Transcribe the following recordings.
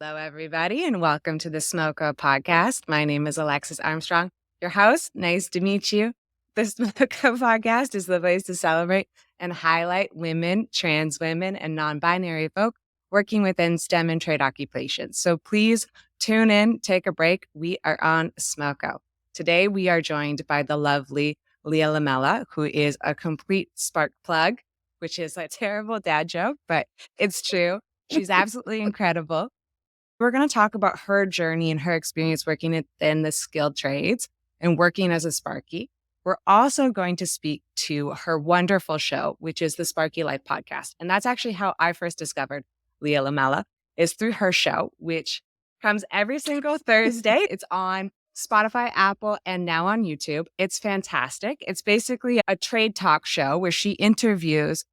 Hello, everybody, and welcome to the Smoko podcast. My name is Alexis Armstrong, your host. Nice to meet you. The Smoko podcast is the place to celebrate and highlight women, trans women, and non-binary folk working within STEM and trade occupations. So please tune in, take a break. We are on Smoko. Today, we are joined by the lovely Lia Lamela, who is a complete spark plug, which is a terrible dad joke, but it's true. She's absolutely incredible. We're going to talk about her journey and her experience working in the skilled trades and working as a Sparky. We're also going to speak to her wonderful show, which is the Sparky Life Podcast. And that's actually how I first discovered Lia Lamela, is through her show, which comes every single Thursday. It's on Spotify, Apple, and now on YouTube. It's fantastic. It's basically a trade talk show where she interviews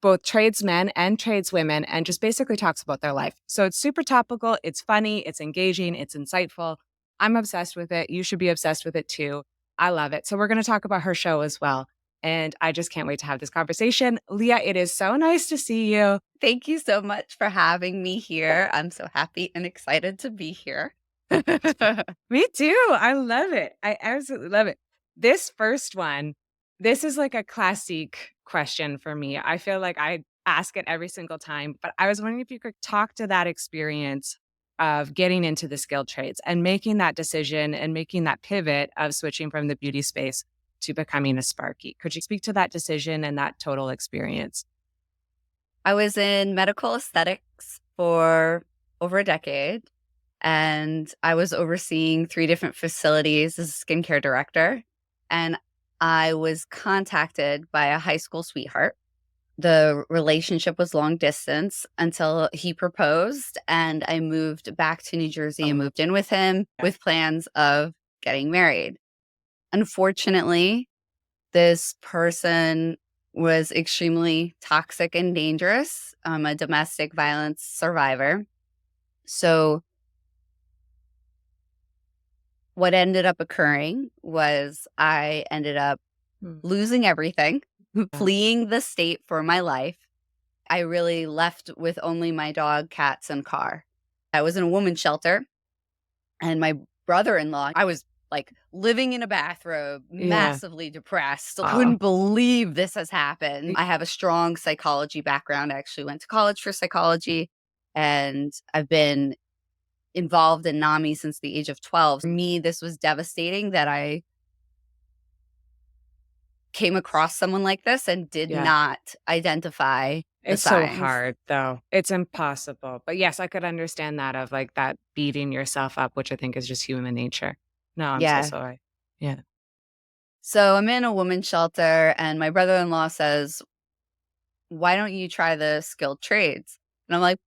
both tradesmen and tradeswomen and just basically talks about their life. So it's super topical. It's funny. It's engaging. It's insightful. I'm obsessed with it. You should be obsessed with it too. I love it. So we're going to talk about her show as well. And I just can't wait to have this conversation. Lia, it is so nice to see you. Thank you so much for having me here. I'm so happy and excited to be here. Me too. I love it. I absolutely love it. This first one, this is like a classic question for me. I feel like I ask it every single time, but I was wondering if you could talk to that experience of getting into the skilled trades and making that decision and making that pivot of switching from the beauty space to becoming a Sparky. Could you speak to that decision and that total experience? I was in medical aesthetics for over a decade, and I was overseeing 3 different facilities as a skincare director. And I was contacted by a high school sweetheart. The relationship was long distance until he proposed, and I moved back to New Jersey and moved in with him with plans of getting married. Unfortunately, this person was extremely toxic and dangerous. I'm a domestic violence survivor. So what ended up occurring was I ended up losing everything, fleeing the state for my life. I really left with only my dog, cats, and car. I was in a woman's shelter, and my brother-in-law, I was like living in a bathrobe, massively depressed. Couldn't believe this has happened. I have a strong psychology background. I actually went to college for psychology, and I've been involved in NAMI since the age of 12. For me, this was devastating that I came across someone like this and did not identify the It's signs. so hard, though. It's impossible. But yes, I could understand that of like that beating yourself up, which I think is just human nature. No, I'm so sorry. Yeah. So I'm in a woman's shelter, and my brother-in-law says, "Why don't you try the skilled trades?" And I'm like,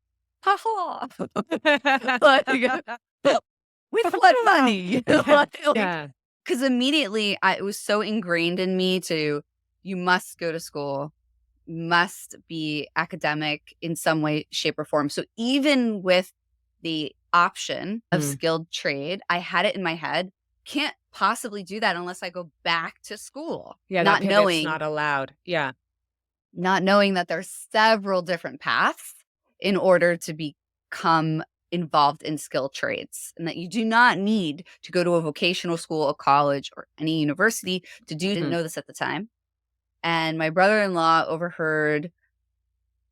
ha ha. With what money? Yeah. Because immediately it was so ingrained in me you must go to school, must be academic in some way, shape, or form. So even with the option of skilled trade, I had it in my head, can't possibly do that unless I go back to school. Yeah, not that knowing not allowed. Yeah. not knowing that there's several different paths in order to become involved in skilled trades, and that you do not need to go to a vocational school, a college, or any university to do. Didn't know this at the time. And my brother-in-law overheard,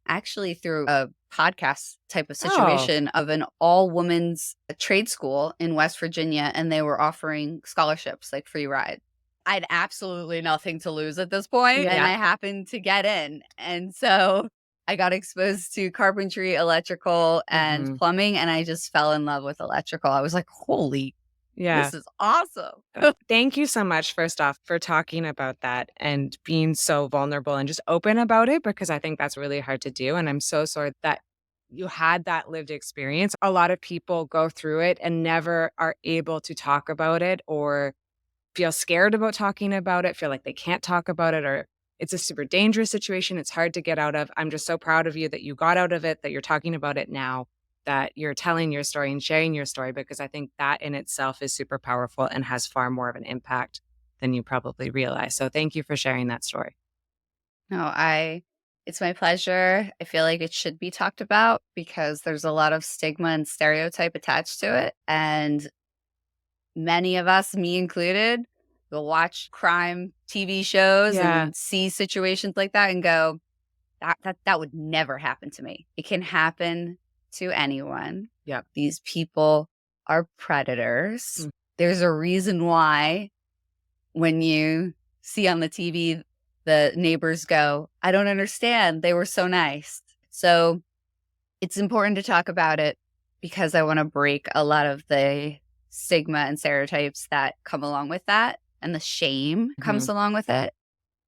actually through a podcast type of situation, of an all-women's trade school in West Virginia, and they were offering scholarships, like free ride. I had absolutely nothing to lose at this point, and I happened to get in. And so I got exposed to carpentry, electrical, and plumbing, and I just fell in love with electrical. I was like, holy, this is awesome. Thank you so much, first off, for talking about that and being so vulnerable and just open about it, because I think that's really hard to do. And I'm so sorry that you had that lived experience. A lot of people go through it and never are able to talk about it, or feel scared about talking about it, feel like they can't talk about it, or it's a super dangerous situation. It's hard to get out of. I'm just so proud of you that you got out of it, that you're talking about it now, that you're telling your story and sharing your story, because I think that in itself is super powerful and has far more of an impact than you probably realize. So thank you for sharing that story. No, It's my pleasure. I feel like it should be talked about because there's a lot of stigma and stereotype attached to it. And many of us, me included, will watch crime TV shows and see situations like that and go, that would never happen to me. It can happen to anyone. Yep. These people are predators. There's a reason why when you see on the TV, the neighbors go, I don't understand. They were so nice. So it's important to talk about it because I want to break a lot of the stigma and stereotypes that come along with that, and the shame comes along with it.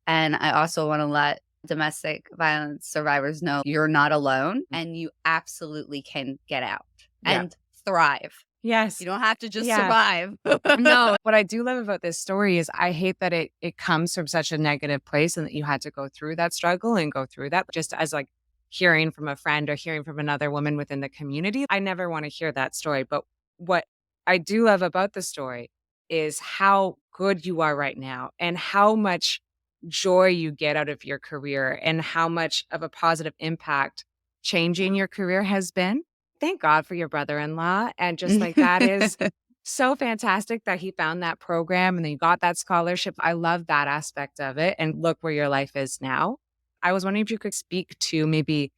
And I also want to let domestic violence survivors know you're not alone and you absolutely can get out and thrive. Yes. You don't have to just survive. No, what I do love about this story is I hate that it comes from such a negative place and that you had to go through that struggle and go through that just as like hearing from a friend or hearing from another woman within the community. I never want to hear that story. But what I do love about the story is how good you are right now and how much joy you get out of your career and how much of a positive impact changing your career has been. Thank God for your brother-in-law. And just like that is so fantastic that he found that program and then you got that scholarship. I love that aspect of it. And look where your life is now. I was wondering if you could speak to maybe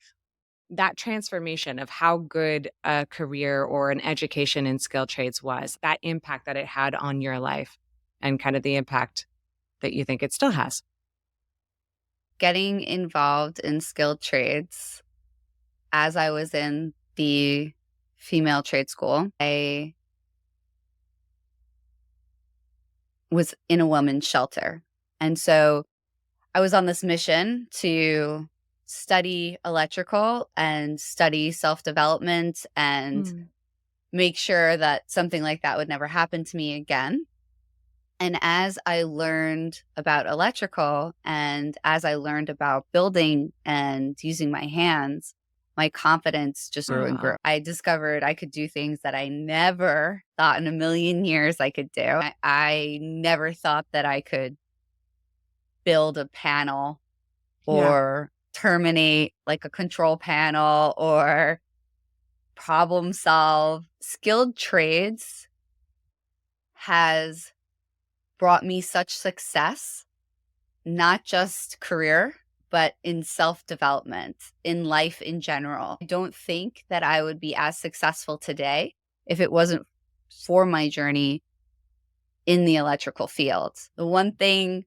that transformation of how good a career or an education in skilled trades was, that impact that it had on your life and kind of the impact that you think it still has. Getting involved in skilled trades as I was in the female trade school, I was in a women's shelter. And so I was on this mission to study electrical and study self-development and make sure that something like that would never happen to me again. And as I learned about electrical and as I learned about building and using my hands, my confidence just grew and grew. I discovered I could do things that I never thought in a million years I could do. I never thought that I could build a panel or terminate like a control panel or problem solve. Skilled trades has brought me such success, not just career, but in self-development, in life in general. I don't think that I would be as successful today if it wasn't for my journey in the electrical field. The one thing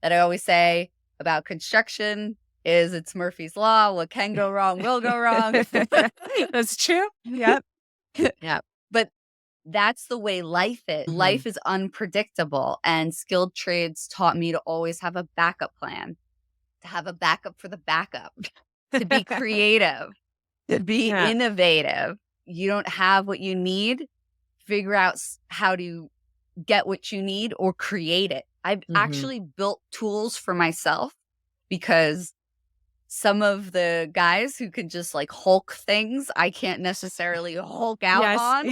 that I always say about construction is it's Murphy's Law. What can go wrong will go wrong. That's true. Yep. Yeah. But that's the way life is. Life is unpredictable. And skilled trades taught me to always have a backup plan, to have a backup for the backup, to be creative, to be innovative. You don't have what you need, figure out how to get what you need or create it. I've actually built tools for myself because some of the guys who can just like Hulk things, I can't necessarily Hulk out on.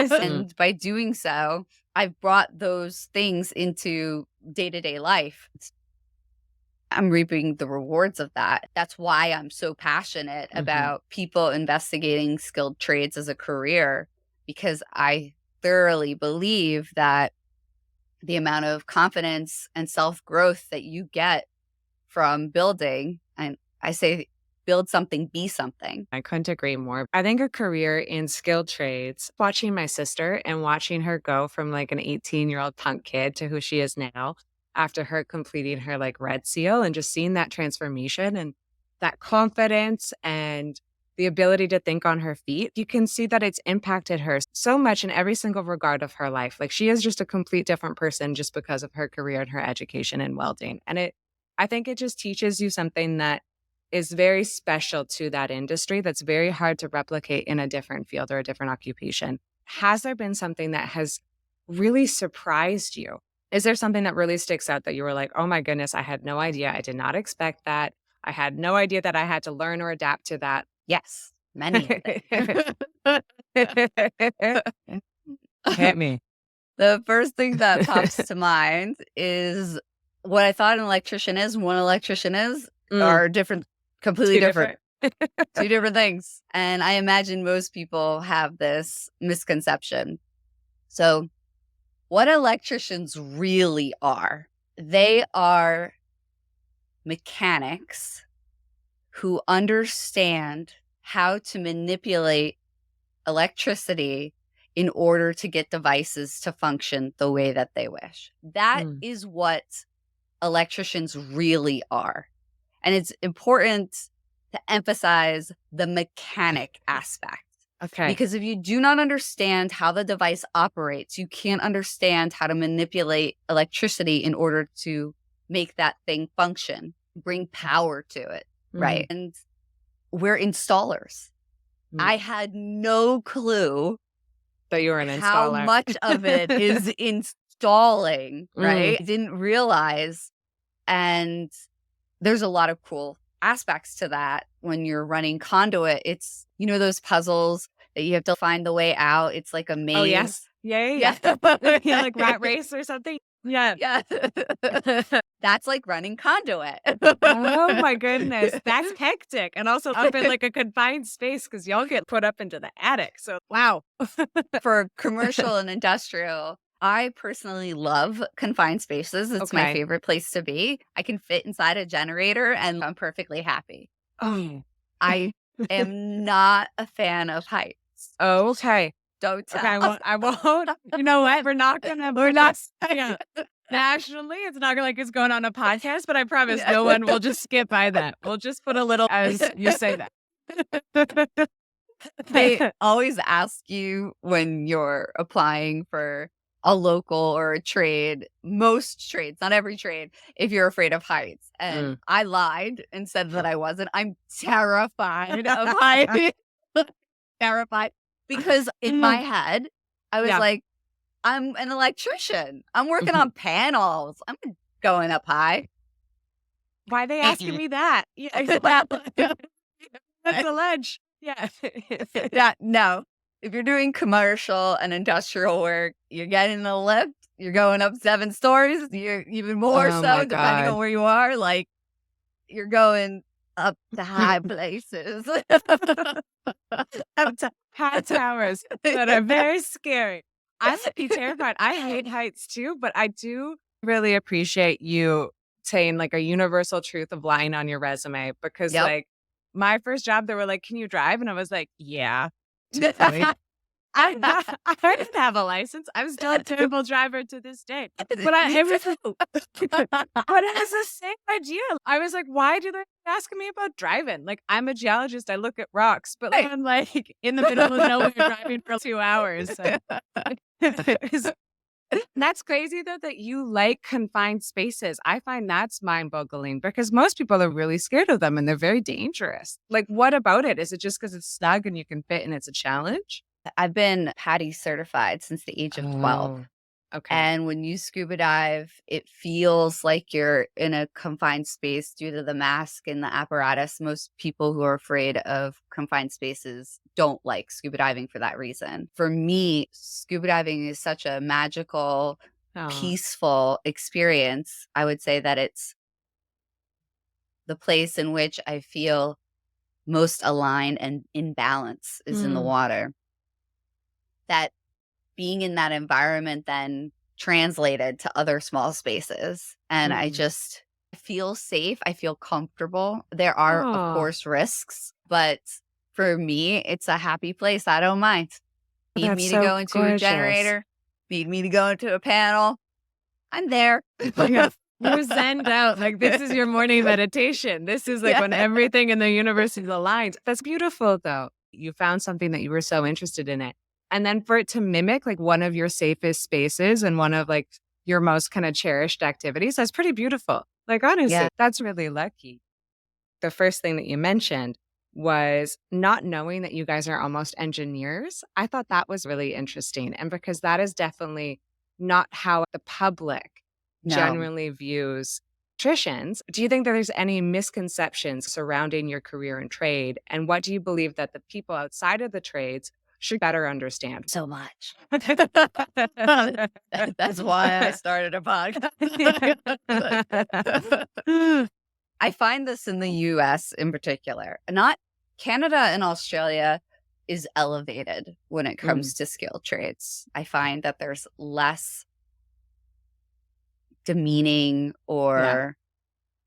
And by doing so, I've brought those things into day-to-day life. I'm reaping the rewards of that. That's why I'm so passionate about people investigating skilled trades as a career, because I thoroughly believe that the amount of confidence and self-growth that you get from building, and I say build something, be something. I couldn't agree more. I think a career in skilled trades, watching my sister and watching her go from like an 18-year-old punk kid to who she is now after her completing her like Red Seal and just seeing that transformation and that confidence and the ability to think on her feet, you can see that it's impacted her so much in every single regard of her life. Like she is just a complete different person just because of her career and her education in welding. And I think it just teaches you something that is very special to that industry that's very hard to replicate in a different field or a different occupation. Has there been something that has really surprised you? Is there something that really sticks out that you were like, oh my goodness, I had no idea. I did not expect that. I had no idea that I had to learn or adapt to that. Yes, many of them. Hit me. The first thing that pops to mind is what I thought an electrician is and what an electrician is are different Completely Two different. Two different things. And I imagine most people have this misconception. So what electricians really are, they are mechanics who understand how to manipulate electricity in order to get devices to function the way that they wish. That is what electricians really are. And it's important to emphasize the mechanic aspect. Okay. Because if you do not understand how the device operates, you can't understand how to manipulate electricity in order to make that thing function, bring power to it, right? And we're installers. I had no clue that you were an how installer. much of it is installing, right? I didn't realize. And there's a lot of cool aspects to that when you're running conduit. It's, you know, those puzzles that you have to find the way out. It's like a maze. Oh, yes. Yeah. Yeah, like rat race or something. Yeah. Yeah. That's like running conduit. Oh my goodness. That's hectic. And also up in like a confined space because y'all get put up into the attic. So, wow. For commercial and industrial, I personally love confined spaces. It's my favorite place to be. I can fit inside a generator and I'm perfectly happy. Oh. I am not a fan of heights. Oh, okay. Don't tell. Okay, I won't. You know what? We're not. Yeah. Nationally, it's not like it's going on a podcast, but I promise no one will just skip by that. We'll just put a little as you say that. They always ask you when you're applying for a local or a trade, most trades, not every trade, if you're afraid of heights. And I lied and said that I wasn't. I'm terrified of heights. Terrified. Because in my head, I was like, I'm an electrician. I'm working on panels. I'm going up high. Why are they asking me that? Yeah, exactly. That's a ledge. Yeah. Yeah. No. If you're doing commercial and industrial work, you're getting the lift, you're going up 7 stories, you're even more depending on where you are. Like, you're going up to high places. Up to high towers that are very scary. I would be terrified. I hate heights too, but I do really appreciate you saying like a universal truth of lying on your resume because like my first job, they were like, can you drive? And I was like, yeah. I didn't have a license. I'm still a terrible driver to this day. But but it was the same idea. I was like, why do they asking me about driving? Like, I'm a geologist. I look at rocks, but I'm like in the middle of nowhere driving for 2 hours. So. That's crazy though that you like confined spaces. I find that's mind-boggling because most people are really scared of them and they're very dangerous. Like, what about it? Is it just because it's snug and you can fit and it's a challenge? I've been PADI certified since the age of 12. Okay. And when you scuba dive, it feels like you're in a confined space due to the mask and the apparatus. Most people who are afraid of confined spaces don't like scuba diving for that reason. For me, scuba diving is such a magical, peaceful experience. I would say that it's the place in which I feel most aligned and in balance is in the water. That being in that environment then translated to other small spaces. And I just feel safe. I feel comfortable. There are, of course, risks, but for me, it's a happy place. I don't mind. Need me to go into a generator, need me to go into a panel. I'm there. You're zenned out. Like, this is your morning meditation. This is like when everything in the universe is aligned. That's beautiful, though. You found something that you were so interested in it. And then for it to mimic like one of your safest spaces and one of like your most kind of cherished activities, that's pretty beautiful. Like, honestly, that's really lucky. The first thing that you mentioned was not knowing that you guys are almost engineers. I thought that was really interesting. And because that is definitely not how the public generally views electricians, do you think that there's any misconceptions surrounding your career and trade? And what do you believe that the people outside of the trades should better understand? So much. That's why I started a podcast. I find this in the US in particular. Not Canada and Australia is elevated when it comes to skilled trades. I find that there's less demeaning or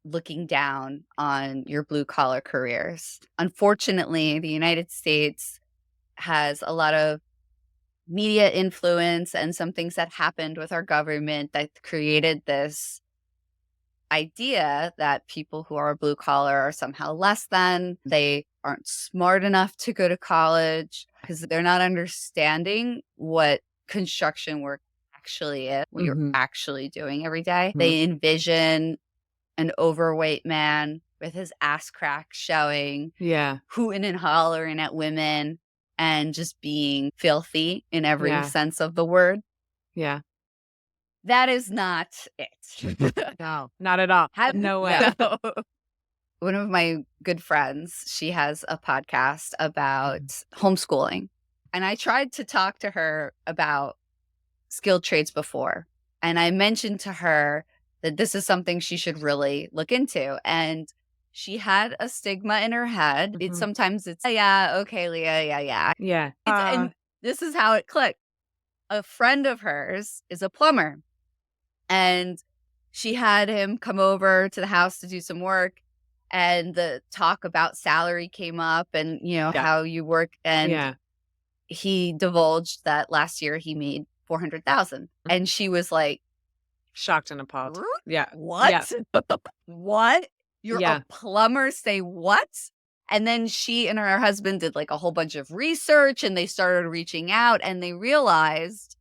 looking down on your blue collar careers. Unfortunately, the United States has a lot of media influence and some things that happened with our government that created this idea that people who are blue collar are somehow less than. They aren't smart enough to go to college because they're not understanding what construction work actually is, what you're actually doing every day. They envision an overweight man with his ass crack showing, hooting and hollering at women and just being filthy in every sense of the word. Yeah. That is not it. No, not at all. No way. No. One of my good friends, she has a podcast about homeschooling. And I tried to talk to her about skilled trades before. And I mentioned to her that this is something she should really look into. And she had a stigma in her head. Sometimes it's, yeah, okay, Leah, yeah. Yeah. And this is how it clicked. A friend of hers is a plumber. And she had him come over to the house to do some work. And the talk about salary came up and, how you work. And he divulged that last year he made $400,000. And she was like, shocked and appalled. Yeah. What? Yeah. What? You're a plumber? Say what? And then she and her husband did like a whole bunch of research and they started reaching out and they realized,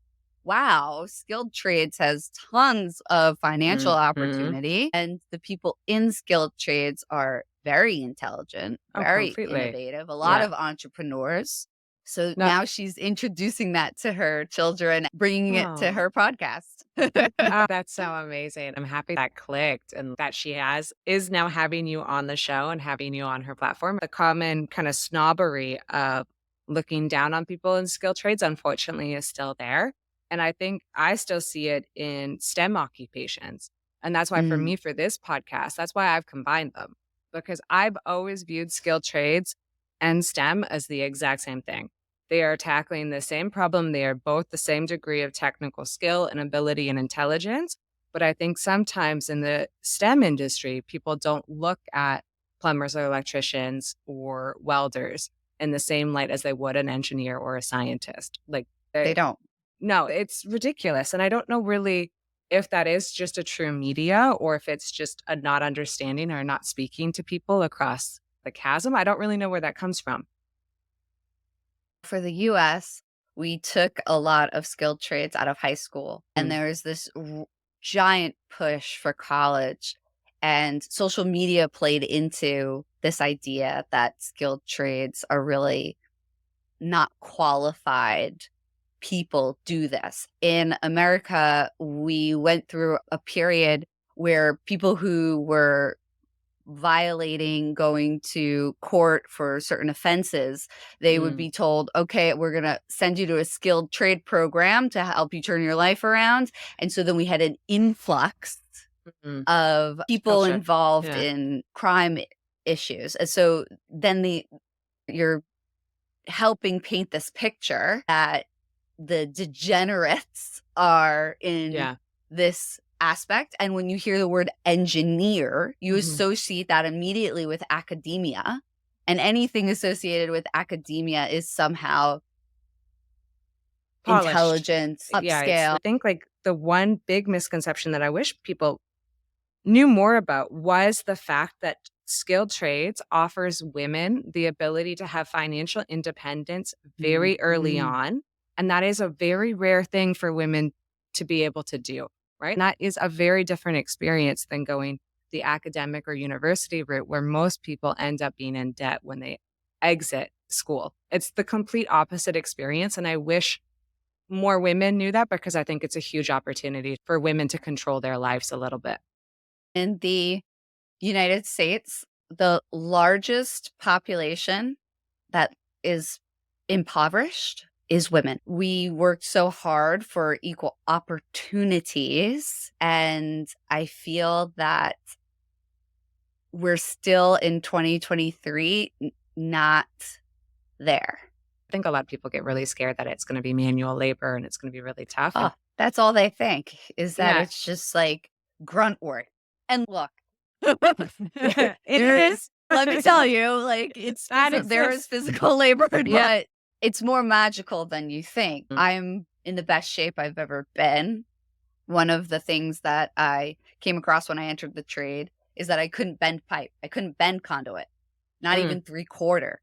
wow, skilled trades has tons of financial opportunity. And the people in skilled trades are very intelligent, very innovative, a lot of entrepreneurs. So now she's introducing that to her children, bringing it to her podcast. That's so amazing. I'm happy that clicked and that she is now having you on the show and having you on her platform. The common kind of snobbery of looking down on people in skilled trades, unfortunately, is still there. And I think I still see it in STEM occupations. And that's why for me, for this podcast, that's why I've combined them. Because I've always viewed skilled trades and STEM as the exact same thing. They are tackling the same problem. They are both the same degree of technical skill and ability and intelligence. But I think sometimes in the STEM industry, people don't look at plumbers or electricians or welders in the same light as they would an engineer or a scientist. Like they don't. No, it's ridiculous. And I don't know really if that is just a true media or if it's just a not understanding or not speaking to people across the chasm. I don't really know where that comes from. For the US, we took a lot of skilled trades out of high school. And there was this giant push for college. And social media played into this idea that skilled trades are really not qualified people do this. In America, we went through a period where people who were violating going to court for certain offenses, they would be told, okay, we're going to send you to a skilled trade program to help you turn your life around. And so then we had an influx of people involved in crime issues. And so then you're helping paint this picture that the degenerates are in this aspect. And when you hear the word engineer, you associate that immediately with academia. And anything associated with academia is somehow polished, intelligence, upscale. I think like the one big misconception that I wish people knew more about was the fact that skilled trades offers women the ability to have financial independence very early on. And that is a very rare thing for women to be able to do, right? And that is a very different experience than going the academic or university route where most people end up being in debt when they exit school. It's the complete opposite experience. And I wish more women knew that because I think it's a huge opportunity for women to control their lives a little bit. In the United States, the largest population that is impoverished is women. We worked so hard for equal opportunities, and I feel that we're still in 2023 not there. I think a lot of people get really scared that it's going to be manual labor and it's going to be really tough. Oh, that's all they think, is that it's just like grunt work. And look, it is. Let me tell you, like there is physical labor, but it's more magical than you think. I'm in the best shape I've ever been. One of the things that I came across when I entered the trade is that I couldn't bend pipe. I couldn't bend conduit, not even 3/4.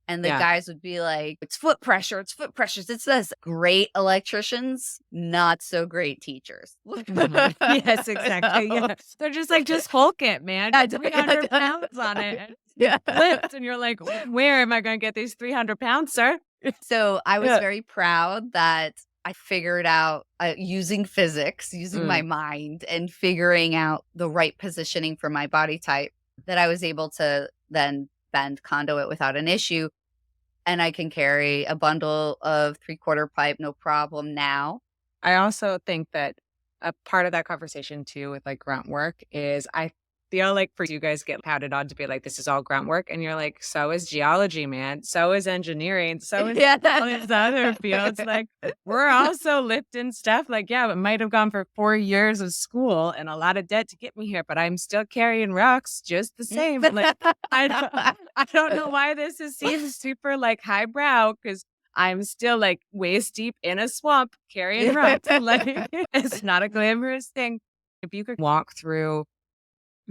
And the guys would be like, it's foot pressure. It's foot pressures. It's this. Great electricians, not so great teachers. Yes, exactly. Yeah. They're just like, just Hulk it, man. 300 pounds on it. Lift. And you're like, where am I going to get these 300 pounds, sir? So I was very proud that I figured out using physics, using my mind and figuring out the right positioning for my body type, that I was able to then bend conduit without an issue. And I can carry a bundle of 3/4 pipe, no problem now. I also think that a part of that conversation too with like grunt work is I feel like for you guys get pouted on to be like, this is all grunt work. And you're like, so is geology, man. So is engineering. So is all these other fields. Like we're also lifting stuff. Like, yeah, it might have gone for 4 years of school and a lot of debt to get me here, but I'm still carrying rocks just the same. Like, I don't know why this seems super like highbrow, because I'm still like waist deep in a swamp carrying rocks. Like it's not a glamorous thing. If you could walk through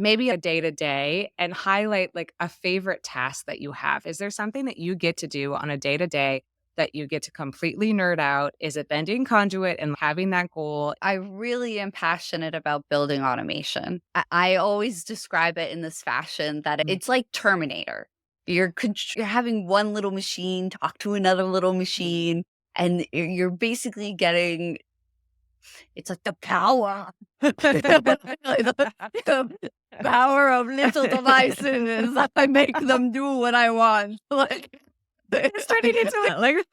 maybe a day-to-day and highlight like a favorite task that you have. Is there something that you get to do on a day-to-day that you get to completely nerd out? Is it bending conduit and having that goal? I really am passionate about building automation. I always describe it in this fashion that it's like Terminator. You're having one little machine talk to another little machine, and you're basically getting, it's like the power. The power of little devices. I make them do what I want. Like, it's turning into it. Like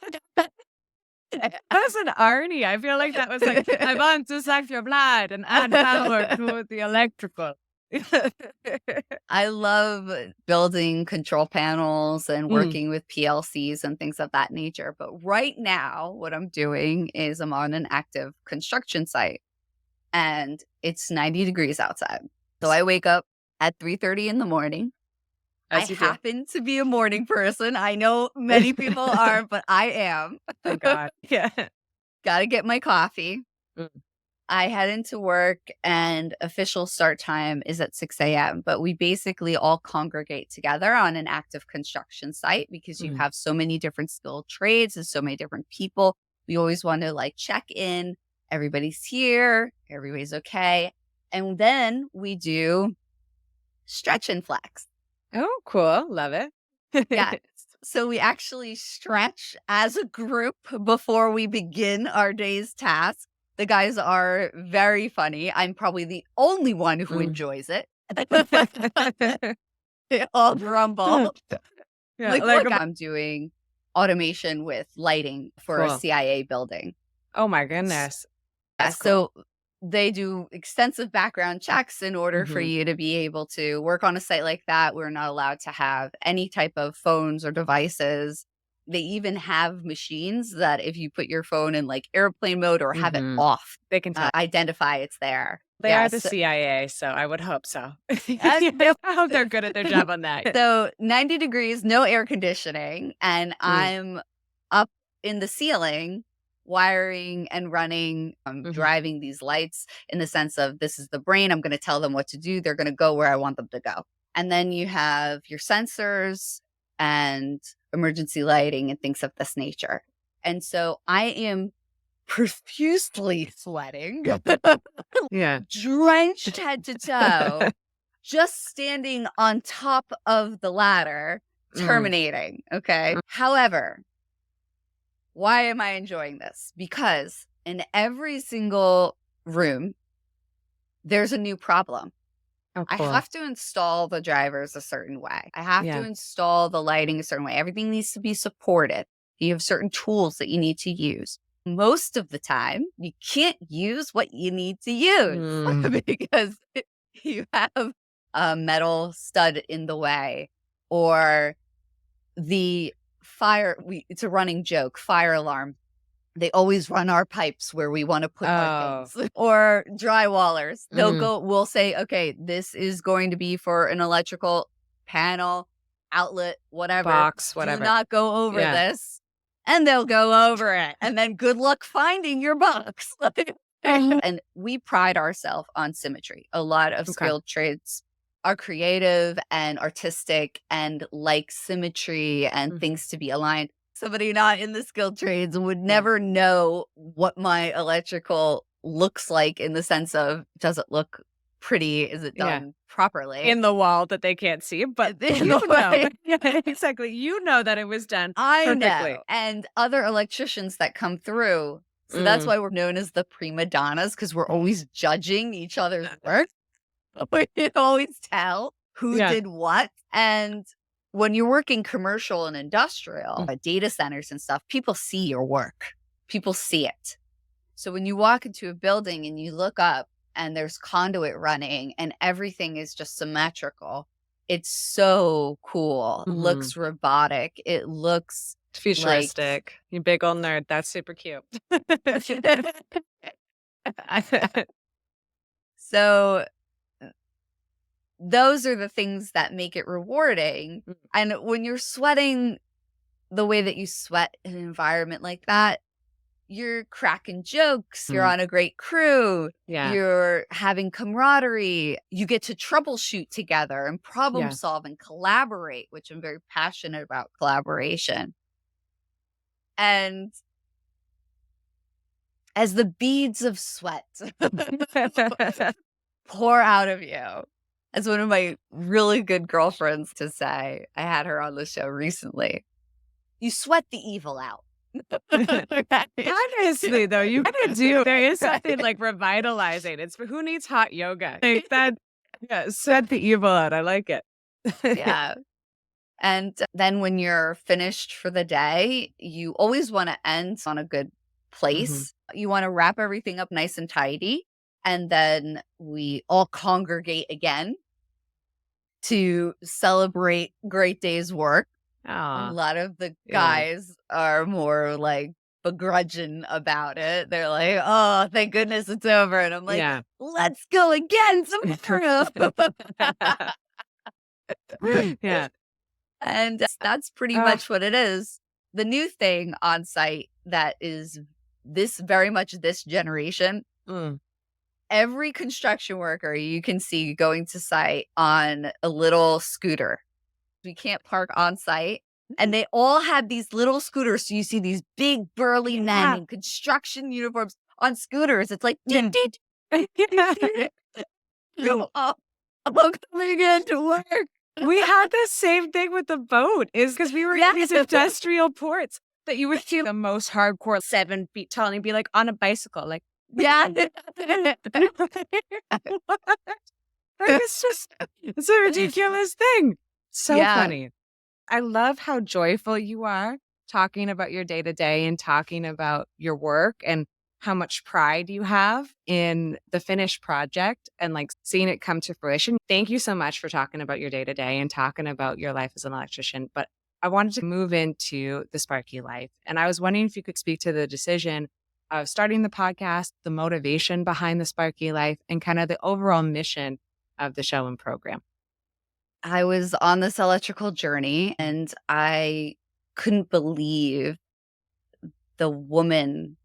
that's an Arnie. I feel like that was like, I want to suck your blood and add power to the electrical. I love building control panels and working with PLCs and things of that nature. But right now, what I'm doing is I'm on an active construction site and it's 90 degrees outside. So I wake up at 3:30 in the morning. I happen to be a morning person. I know many people aren't, but I am. Oh, God. Yeah. Got to get my coffee. I head into work and official start time is at 6 a.m. But we basically all congregate together on an active construction site because you have so many different skilled trades and so many different people. We always want to like check in. Everybody's here. Everybody's okay. And then we do stretch and flex. Oh, cool. Love it. Yeah. So we actually stretch as a group before we begin our day's task. The guys are very funny. I'm probably the only one who enjoys it. They all grumble. Yeah, like I'm doing automation with lighting for a CIA building. Oh my goodness. Yeah, so they do extensive background checks in order for you to be able to work on a site like that. We're not allowed to have any type of phones or devices. They even have machines that if you put your phone in like airplane mode or have it off, they can identify it's there. They are the CIA, so I would hope so. I hope they're good at their job on that. So 90 degrees, no air conditioning, and I'm up in the ceiling wiring and running, driving these lights in the sense of this is the brain. I'm going to tell them what to do. They're going to go where I want them to go. And then you have your sensors and emergency lighting and things of this nature. And so I am profusely sweating, drenched head to toe, just standing on top of the ladder, terminating. Okay. However, why am I enjoying this? Because in every single room, there's a new problem. Oh, cool. I have to install the drivers a certain way. I have to install the lighting a certain way. Everything needs to be supported. You have certain tools that you need to use. Most of the time, you can't use what you need to use because you have a metal stud in the way, or the fire, it's a running joke, fire alarm. They always run our pipes where we want to put our things. Or drywallers. We'll say, okay, this is going to be for an electrical panel, outlet, whatever. Box, whatever. Do not go over this. And they'll go over it. And then good luck finding your box. And we pride ourselves on symmetry. A lot of skilled trades are creative and artistic and like symmetry and things to be aligned. Somebody not in the skilled trades would never know what my electrical looks like, in the sense of, does it look pretty? Is it done properly? In the wall that they can't see, but you know. Yeah, exactly. You know that it was done perfectly. Know. And other electricians that come through. So that's why we're known as the prima donnas, because we're always judging each other's work. We can always tell who did what. And when you're working commercial and industrial, data centers and stuff, people see your work. People see it. So when you walk into a building and you look up and there's conduit running and everything is just symmetrical, it's so cool. Looks robotic. It looks futuristic. You big old nerd. That's super cute. So those are the things that make it rewarding. And when you're sweating the way that you sweat in an environment like that, you're cracking jokes. You're on a great crew. You're having camaraderie. You get to troubleshoot together and problem solve and collaborate, which I'm very passionate about collaboration. And as the beads of sweat pour out of you, as one of my really good girlfriends to say, I had her on the show recently, you sweat the evil out. Honestly, though, you kind of do. There is something like revitalizing. It's for who needs hot yoga? Like that, sweat the evil out. I like it. And then when you're finished for the day, you always want to end on a good place. You want to wrap everything up nice and tidy. And then we all congregate again to celebrate great day's work. A lot of the guys are more like begrudging about it. They're like, oh, thank goodness it's over. And I'm like, let's go again tomorrow. And that's pretty much what it is. The new thing on site that is very much this generation, every construction worker you can see going to site on a little scooter. We can't park on site. And they all have these little scooters. So you see these big burly men in construction uniforms on scooters. It's like, I'm coming in to work. We had the same thing with the boat, is because we were in these industrial ports that you would see the most hardcore 7 feet tall and you'd be like on a bicycle, like, it's a ridiculous thing. So funny. I love how joyful you are talking about your day to day and talking about your work and how much pride you have in the finished project and like seeing it come to fruition. Thank you so much for talking about your day to day and talking about your life as an electrician. But I wanted to move into the Sparky Life. And I was wondering if you could speak to the decision of starting the podcast, the motivation behind the Sparky Life, and kind of the overall mission of the show and program. I was on this electrical journey and I couldn't believe the woman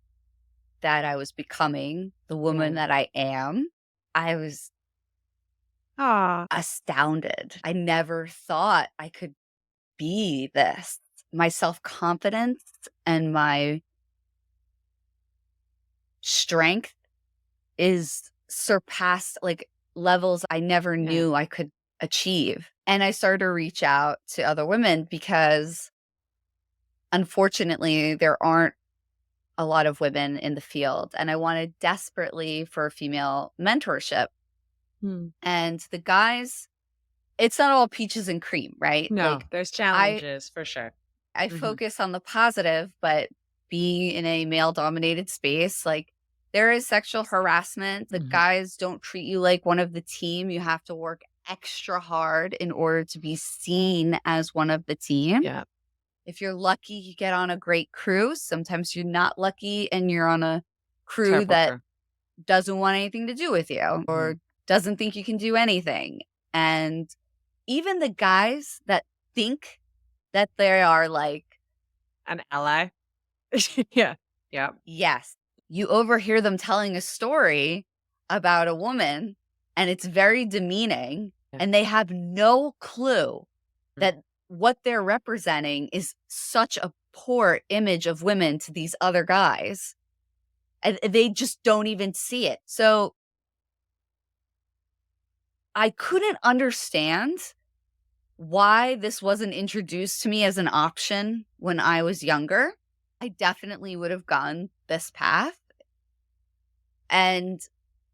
that I was becoming, the woman that I am. I was astounded. I never thought I could be this. My self-confidence and my strength is surpassed like levels I never knew I could achieve. And I started to reach out to other women because unfortunately there aren't a lot of women in the field. And I wanted desperately for female mentorship. And the guys, it's not all peaches and cream, right? No, like, there's challenges for sure. I focus on the positive, but being in a male dominated space, like there is sexual harassment. The guys don't treat you like one of the team. You have to work extra hard in order to be seen as one of the team. Yeah. If you're lucky, you get on a great crew. Sometimes you're not lucky and you're on a crew Terrible that crew. doesn't want anything to do with you or doesn't think you can do anything. And even the guys that think that they are like An ally. Yeah. Yeah. yes, you overhear them telling a story about a woman and it's very demeaning and they have no clue that what they're representing is such a poor image of women to these other guys. And they just don't even see it. So I couldn't understand why this wasn't introduced to me as an option when I was younger. I definitely would have gone this path. And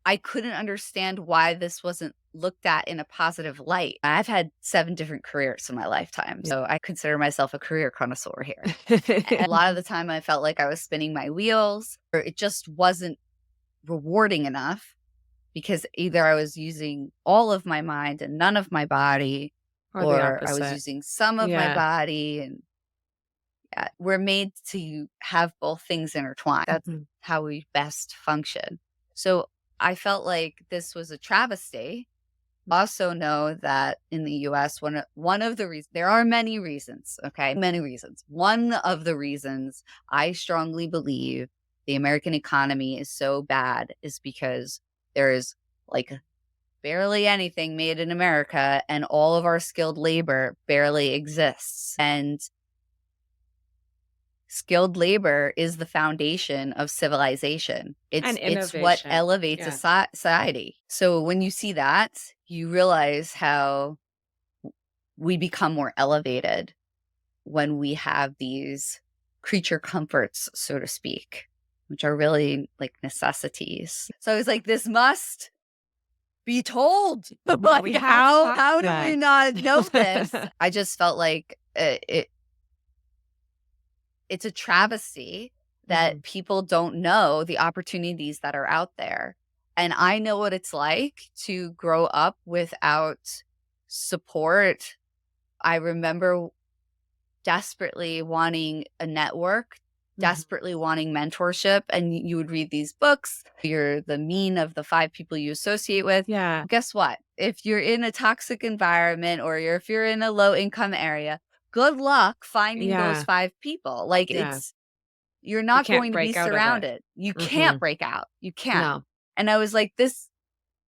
I couldn't understand why this wasn't looked at in a positive light. I've had 7 different careers in my lifetime, so I consider myself a career connoisseur here. And a lot of the time I felt like I was spinning my wheels, or it just wasn't rewarding enough because either I was using all of my mind and none of my body, or I was using some of my body. And we're made to have both things intertwined. That's how we best function. So I felt like this was a travesty. Also know that in the US, one of the reasons, there are many reasons, okay? Many reasons. One of the reasons I strongly believe the American economy is so bad is because there is like barely anything made in America and all of our skilled labor barely exists. And skilled labor is the foundation of civilization. It's what elevates a society. So when you see that, you realize how we become more elevated when we have these creature comforts, so to speak, which are really like necessities. So I was like, this must be told. Like, how do we not know this? I just felt like it's a travesty that people don't know the opportunities that are out there. And I know what it's like to grow up without support. I remember desperately wanting a network, desperately wanting mentorship. And you would read these books. You're the mean of the 5 people you associate with. Yeah. Guess what? If you're in a toxic environment or if you're in a low income area, good luck finding those 5 people. Like you're not going to be surrounded. You can't break out. You can't. No. And I was like,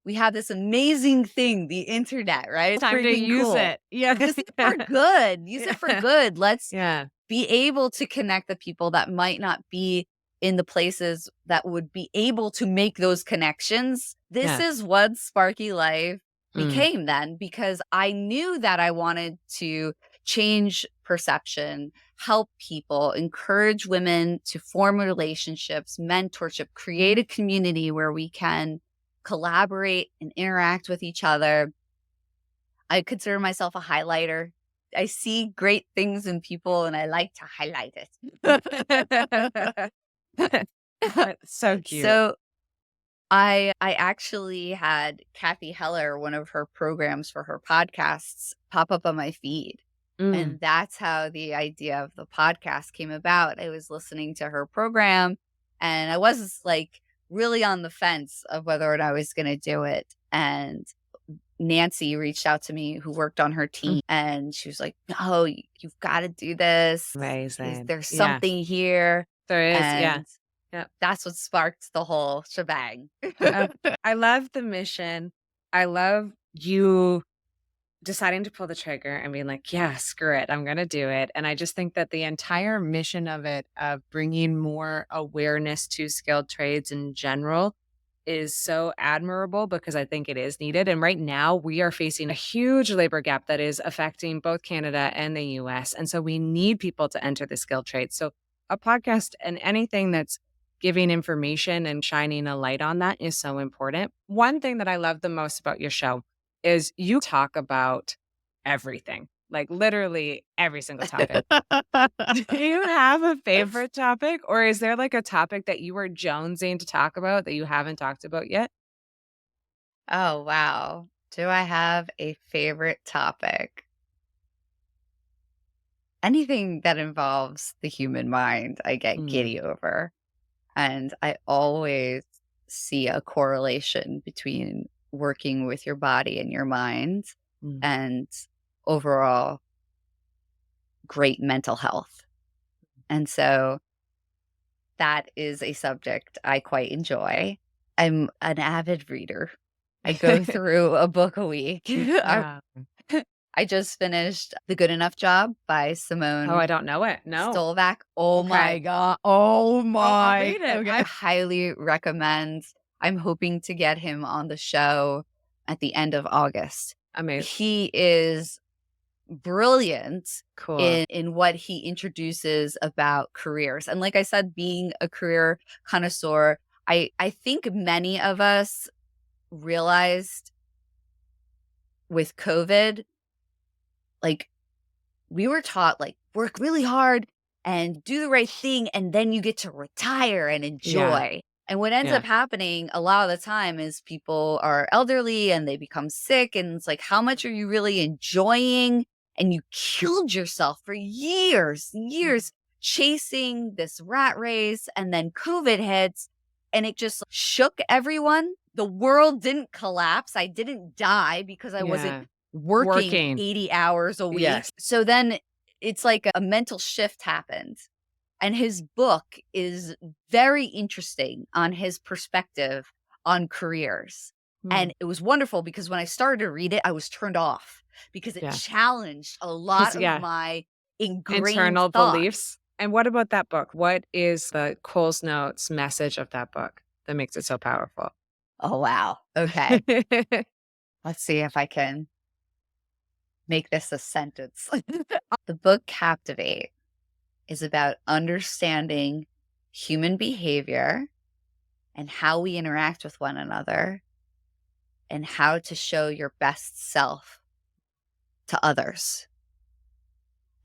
we have this amazing thing, the internet, right? It's time to use it. Yeah. Use it for good. Use it for good. Let's be able to connect the people that might not be in the places that would be able to make those connections. This is what Sparky Life became then, because I knew that I wanted to change perception, help people, encourage women to form relationships, mentorship, create a community where we can collaborate and interact with each other. I consider myself a highlighter. I see great things in people and I like to highlight it. So cute. So I actually had Kathy Heller, one of her programs for her podcasts, pop up on my feed. And that's how the idea of the podcast came about. I was listening to her program and I was like really on the fence of whether or not I was going to do it. And Nancy reached out to me, who worked on her team, and she was like, "No, you've got to do this. Amazing. There's something here." There is. And that's what sparked the whole shebang. I love the mission. I love you deciding to pull the trigger and being like, yeah, screw it, I'm going to do it. And I just think that the entire mission of it, of bringing more awareness to skilled trades in general, is so admirable because I think it is needed. And right now we are facing a huge labor gap that is affecting both Canada and the US. And so we need people to enter the skilled trades. So a podcast and anything that's giving information and shining a light on that is so important. One thing that I love the most about your show is you talk about everything, like literally every single topic. Do you have a favorite topic, or is there like a topic that you were jonesing to talk about that you haven't talked about yet? Oh, wow. Do I have a favorite topic? Anything that involves the human mind, I get Mm, giddy over. And I always see a correlation between working with your body and your mind mm. and overall great mental health. And so that is a subject I quite enjoy. I'm an avid reader. I go through a book a week. Yeah. I just finished The Good Enough Job by Oh, Simone I don't know it. No. Stolvack. Oh my Okay. god. Oh I'll my. read it. Okay. I highly recommend. I'm hoping to get him on the show at the end of August. Amazing. He is brilliant Cool. in what he introduces about careers. And like I said, being a career connoisseur, I think many of us realized with COVID, like we were taught like work really hard and do the right thing and then you get to retire and Yeah. enjoy. And what ends Yeah. up happening a lot of the time is people are elderly and they become sick and it's like how much are you really enjoying? And you killed yourself for years, years chasing this rat race and then COVID hits and it just shook everyone. The world didn't collapse. I didn't die because I wasn't Yeah. working Working. 80 hours a week. Yes. So then it's like a mental shift happened. And his book is very interesting on his perspective on careers. Mm. And it was wonderful because when I started to read it, I was turned off because it Yeah. challenged a 'Cause, lot of yeah, my ingrained internal thought. beliefs. And what about that book? What is the Coles Notes message of that book that makes it so powerful? Oh, wow. Okay. Let's see if I can make this a sentence. The book Captivate is about understanding human behavior and how we interact with one another and how to show your best self to others.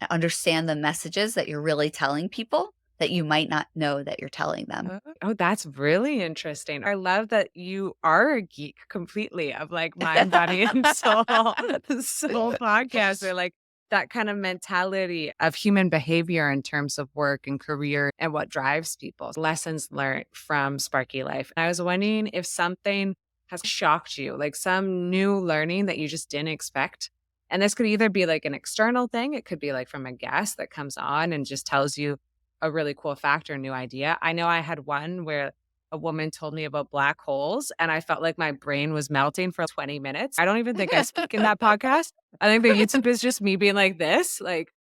And understand the messages that you're really telling people that you might not know that you're telling them. Oh, that's really interesting. I love that you are a geek completely of like mind, body, and soul. This whole podcast or like that kind of mentality of human behavior in terms of work and career and what drives people. Lessons learned from Sparky Life. I was wondering if something has shocked you, like some new learning that you just didn't expect. And this could either be like an external thing, it could be like from a guest that comes on and just tells you a really cool fact or new idea. I know I had one where a woman told me about black holes and I felt like my brain was melting for 20 minutes. I don't even think I speak in that podcast. I think the YouTube is just me being like this, like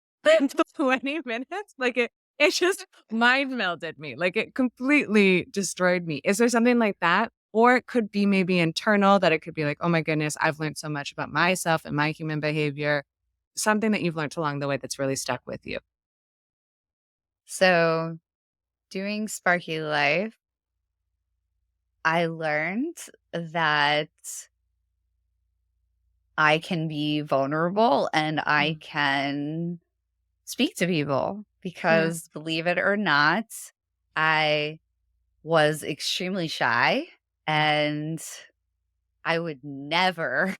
20 minutes. Like it just mind melded me. Like it completely destroyed me. Is there something like that? Or it could be maybe internal that it could be like, oh my goodness, I've learned so much about myself and my human behavior. Something that you've learned along the way that's really stuck with you. So, doing Sparky Life, I learned that I can be vulnerable and I Mm. can speak to people Yeah. because believe it or not, I was extremely shy and I would never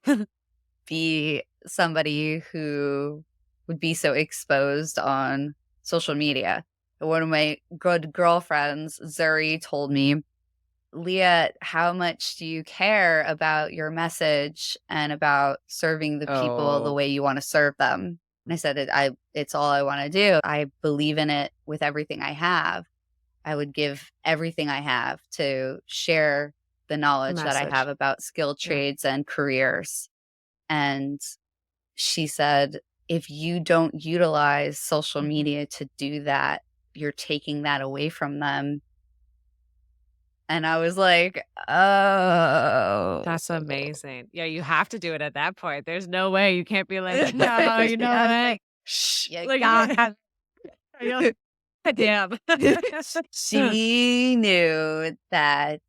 be somebody who would be so exposed on social media. One of my good girlfriends, Zuri, told me, Leah, how much do you care about your message and about serving the people the Oh, way you want to serve them? And I said, it's all I want to do. I believe in it with everything I have. I would give everything I have to share the the knowledge that I have message. about skilled Yeah. trades and careers. And she said, if you don't utilize social Mhm. media to do that, you're taking that away from them. And I was like, oh. That's amazing. Yeah, you have to do it at that point. There's no way you can't be like, no, you know I was what? like, Shh. you Like, got you're like, "God damn. she knew that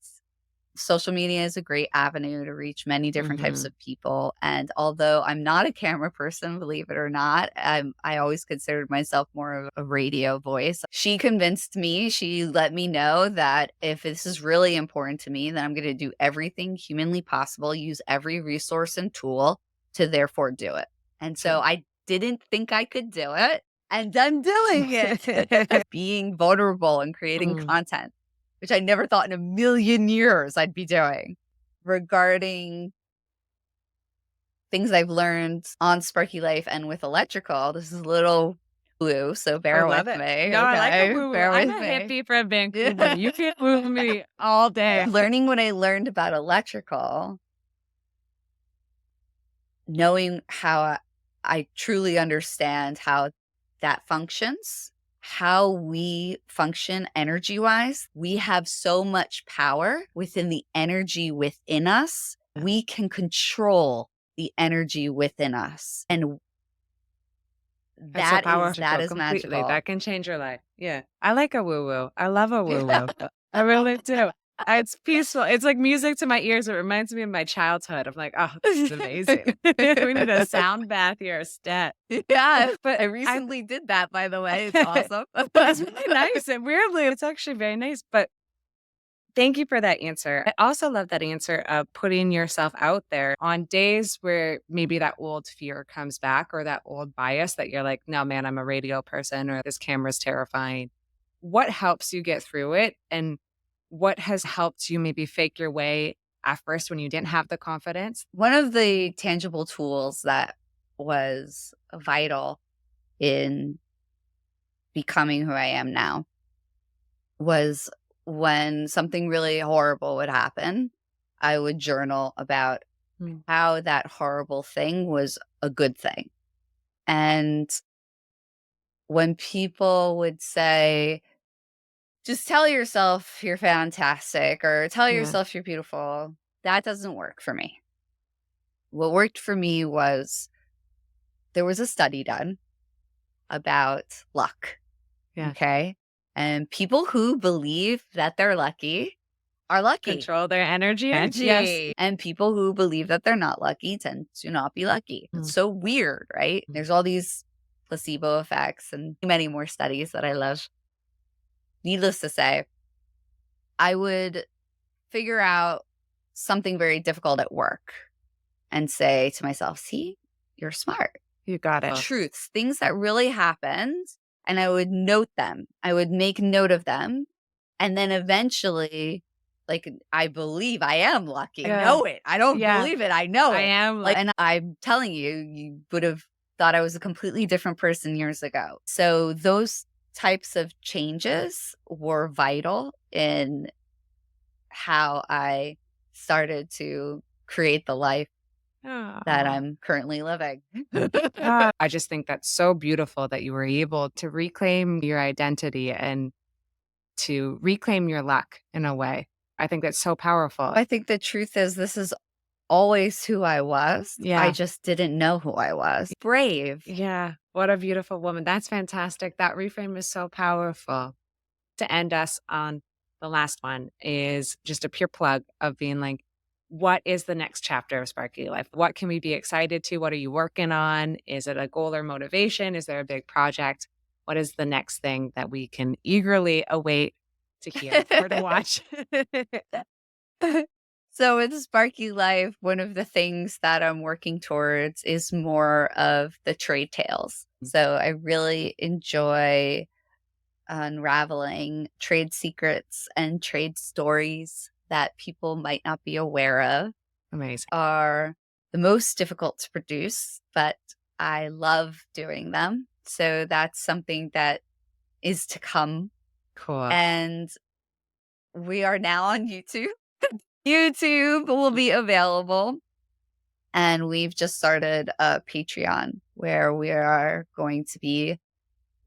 social media is a great avenue to reach many different types of people. And although I'm not a camera person, believe it or not, I always considered myself more of a radio voice. She convinced me, she let me know that if this is really important to me, then I'm going to do everything humanly possible, use every resource and tool to therefore do it. And so I didn't think I could do it. And I'm doing it. Being vulnerable and creating content, which I never thought in a million years I'd be doing. Regarding things I've learned on Sparky Life and with electrical, this is a little woo, so bear with me. No, I like a woo. Bear I'm with a me. hippie from Vancouver. You can woo me all day. Learning what I learned about electrical, knowing how I truly understand how that functions, how we function energy-wise. We have so much power within the energy within us. We can control the energy within us. And That's so powerful, that is completely. magical. That can change your life. Yeah. I like a woo-woo. I love a woo-woo. I really do. It's peaceful. It's like music to my ears. It reminds me of my childhood. I'm like, oh, this is amazing. We need a sound bath here, a stat. Yeah, but I recently did that, by the way. It's awesome. That's really nice. And weirdly, it's actually very nice. But thank you for that answer. I also love that answer of putting yourself out there on days where maybe that old fear comes back or that old bias that you're like, no, man, I'm a radio person or this camera's terrifying. What helps you get through it? And what has helped you maybe fake your way at first when you didn't have the confidence? One of the tangible tools that was vital in becoming who I am now was when something really horrible would happen, I would journal about how that horrible thing was a good thing. And when people would say, just tell yourself you're fantastic or tell yourself you're beautiful, that doesn't work for me. What worked for me was there was a study done about luck. Yeah. Okay. And people who believe that they're lucky are lucky. Control their energy. Yes. And people who believe that they're not lucky tend to not be lucky. It's so weird, right? There's all these placebo effects and many more studies that I love. Needless to say, I would figure out something very difficult at work and say to myself, see, you're smart. You got it. Truths, things that really happened. And I would note them. I would make note of them. And then eventually, like, I believe I am lucky. I know it. I don't believe it. I know it. I am like, and I'm telling you, you would have thought I was a completely different person years ago. So those types of changes were vital in how I started to create the life that I'm currently living. I just think that's so beautiful that you were able to reclaim your identity and to reclaim your luck in a way. I think that's so powerful. I think the truth is this is always who I was. Yeah. I just didn't know who I was. Brave. Yeah. What a beautiful woman. That's fantastic. That reframe is so powerful. To end us on the last one is just a pure plug of being like, what is the next chapter of Sparky Life? What can we be excited to? What are you working on? Is it a goal or motivation? Is there a big project? What is the next thing that we can eagerly await to hear or to watch? So with Sparky Life, one of the things that I'm working towards is more of the trade tales. So I really enjoy unraveling trade secrets and trade stories that people might not be aware of. Amazing. Are the most difficult to produce, but I love doing them. So that's something that is to come. Cool. And we are now on YouTube. YouTube will be available. And we've just started a Patreon where we are going to be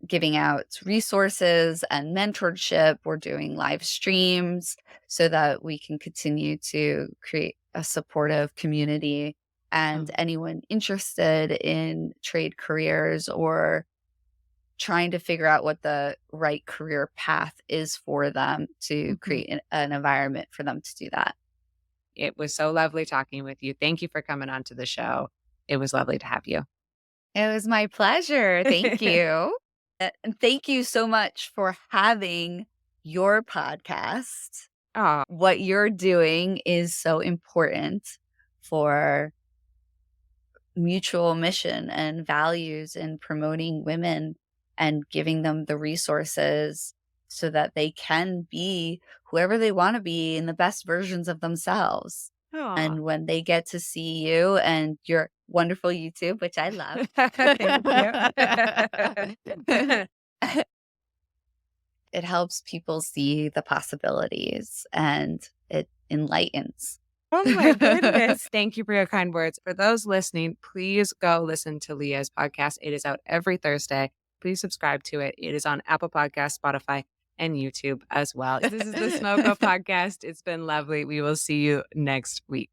giving out resources and mentorship. We're doing live streams so that we can continue to create a supportive community. And anyone interested in trade careers or trying to figure out what the right career path is for them to create an environment for them to do that. It was so lovely talking with you. Thank you for coming on to the show. It was lovely to have you. It was my pleasure. Thank you. And thank you so much for having your podcast. Oh, What you're doing is so important for mutual mission and values and promoting women and giving them the resources so that they can be whoever they want to be in the best versions of themselves. And when they get to see you and your wonderful YouTube, which I love. Thank you. It helps people see the possibilities and it enlightens. Oh my goodness. Thank you for your kind words. For those listening, please go listen to Lia's podcast. It is out every Thursday. Please subscribe to it. It is on Apple Podcasts, Spotify, and YouTube as well. This is the Smoko Podcast. It's been lovely. We will see you next week.